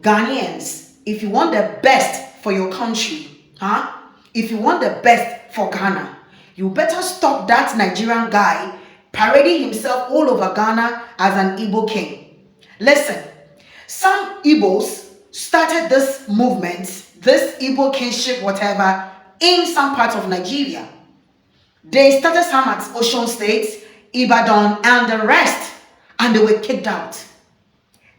Ghanaians, if you want the best for your country, if you want the best for Ghana, you better stop that Nigerian guy parading himself all over Ghana as an Ebo king. Listen, some Igbos started this movement, this Ebo Kingship, whatever, in some parts of Nigeria. They started some at Osun State, Ibadan, and the rest, and they were kicked out.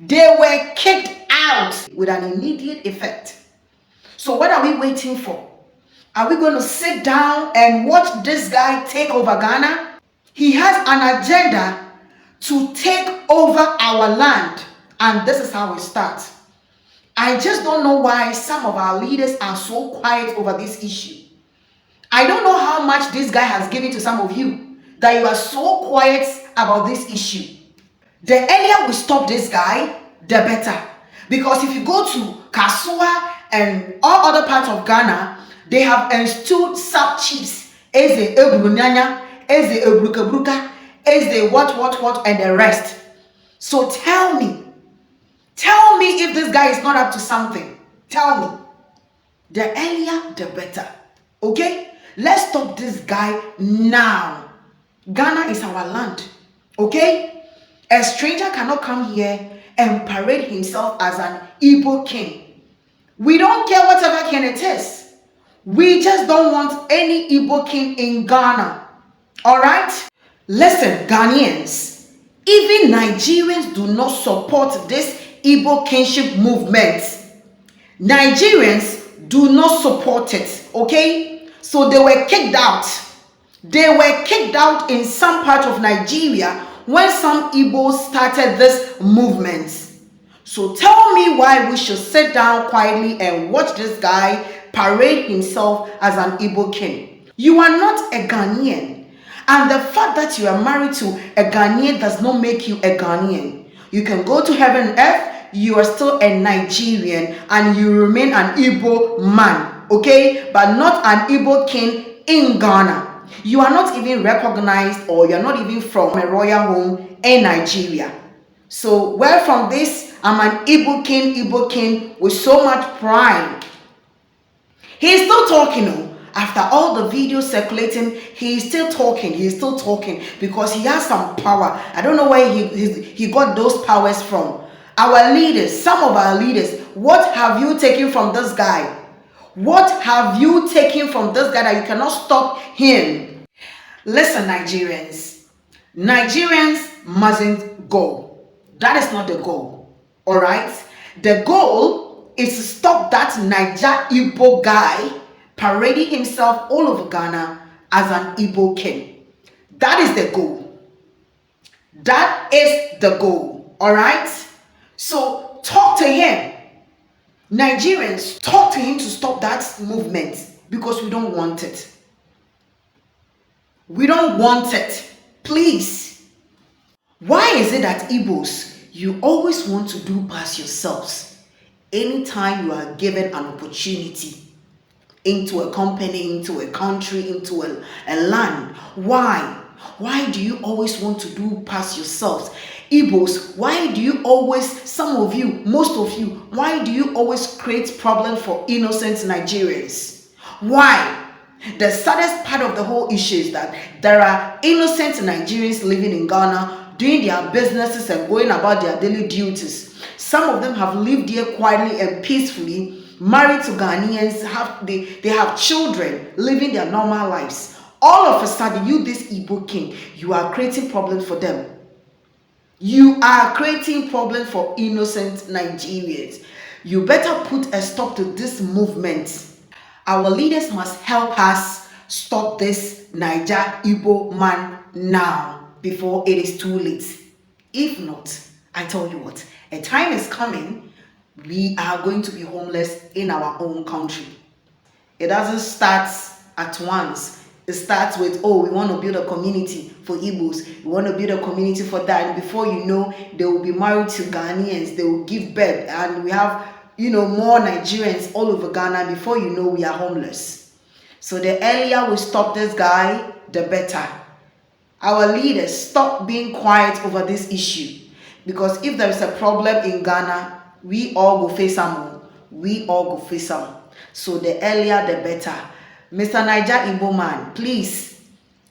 They were kicked out with an immediate effect. So what are we waiting for? Are we going to sit down and watch this guy take over Ghana? He has an agenda to take over our land, and this is how it starts. I just don't know why some of our leaders are so quiet over this issue. I don't know how much this guy has given to some of you that you are so quiet about this issue. The earlier we stop this guy, the better. Because if you go to Kasua and all other parts of Ghana, they have installed sub-chiefs. Eze Ebrunyanya, Eze Ebrukabruka, Eze what, and the rest. So tell me if this guy is not up to something. Tell me. The earlier, the better. Okay? Let's stop this guy now. Ghana is our land. Okay? A stranger cannot come here and parade himself as an Ebo king. We don't care whatever king it is. We just don't want any Ebo king in Ghana. Alright? Listen, Ghanaians, even Nigerians do not support this Ebo Kingship movement. Nigerians do not support it. Okay? So they were kicked out. They were kicked out in some part of Nigeria when some Igbos started this movement. So tell me why we should sit down quietly and watch this guy parade himself as an Ebo king. You are not a Ghanaian. And the fact that you are married to a Ghanaian does not make you a Ghanaian. You can go to heaven and earth, you are still a Nigerian and you remain an Igbo man, okay? But not an Igbo king in Ghana. You are not even recognized, or you are not even from a royal home in Nigeria. So where from this, I'm an Igbo king with so much pride. He's still talking. After all the videos circulating, he's still talking because he has some power. I don't know where he got those powers from. Our leaders, some of our leaders, what have you taken from this guy? What have you taken from this guy that you cannot stop him? Listen, Nigerians mustn't go. That is not the goal. All right? The goal is to stop that Niger Igbo guy parading himself all over Ghana as an Igbo king. That is the goal. That is the goal. All right? So talk to him. Nigerians, talk to him to stop that movement because we don't want it. We don't want it. Please. Why is it that Igbos, you always want to do past yourselves anytime you are given an opportunity into a company, into a country, into a land? Why? Why do you always want to do past yourselves? Igbos, why do you always, some of you, most of you, why do you always create problems for innocent Nigerians? Why? The saddest part of the whole issue is that there are innocent Nigerians living in Ghana, doing their businesses and going about their daily duties. Some of them have lived here quietly and peacefully, married to Ghanaians, they have children, living their normal lives. All of a sudden, you, this Igbo king, you are creating problems for them. You are creating problems for innocent Nigerians. You better put a stop to this movement. Our leaders must help us stop this Niger Igbo man now before it is too late. If not, I tell you what, a time is coming, we are going to be homeless in our own country. It doesn't start at once. It starts with, oh, we want to build a community for Igbos. We want to build a community for that. And before you know, they will be married to Ghanaians. They will give birth. And we have, more Nigerians all over Ghana. Before you know, we are homeless. So the earlier we stop this guy, the better. Our leaders, stop being quiet over this issue. Because if there is a problem in Ghana, we all go face am. We all go face am. So the earlier the better. Mr. Nigerian Igbo man, please,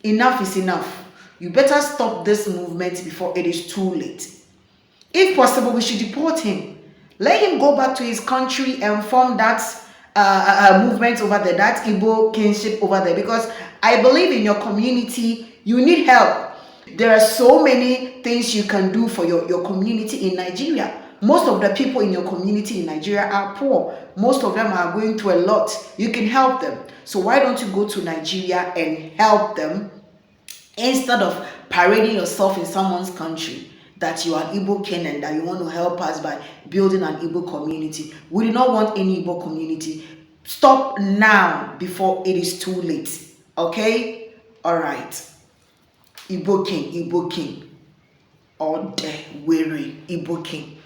enough is enough. You better stop this movement before it is too late. If possible, we should deport him. Let him go back to his country and form that movement over there, that Ebo Kingship over there. Because I believe in your community, you need help. There are so many things you can do for your community in Nigeria. Most of the people in your community in Nigeria are poor. Most of them are going through a lot. You can help them. So why don't you go to Nigeria and help them instead of parading yourself in someone's country that you are Igbo king and that you want to help us by building an Igbo community. We do not want any Igbo community. Stop now before it is too late. Okay? All right. Igbo king, Igbo king. All day weary Igbo king.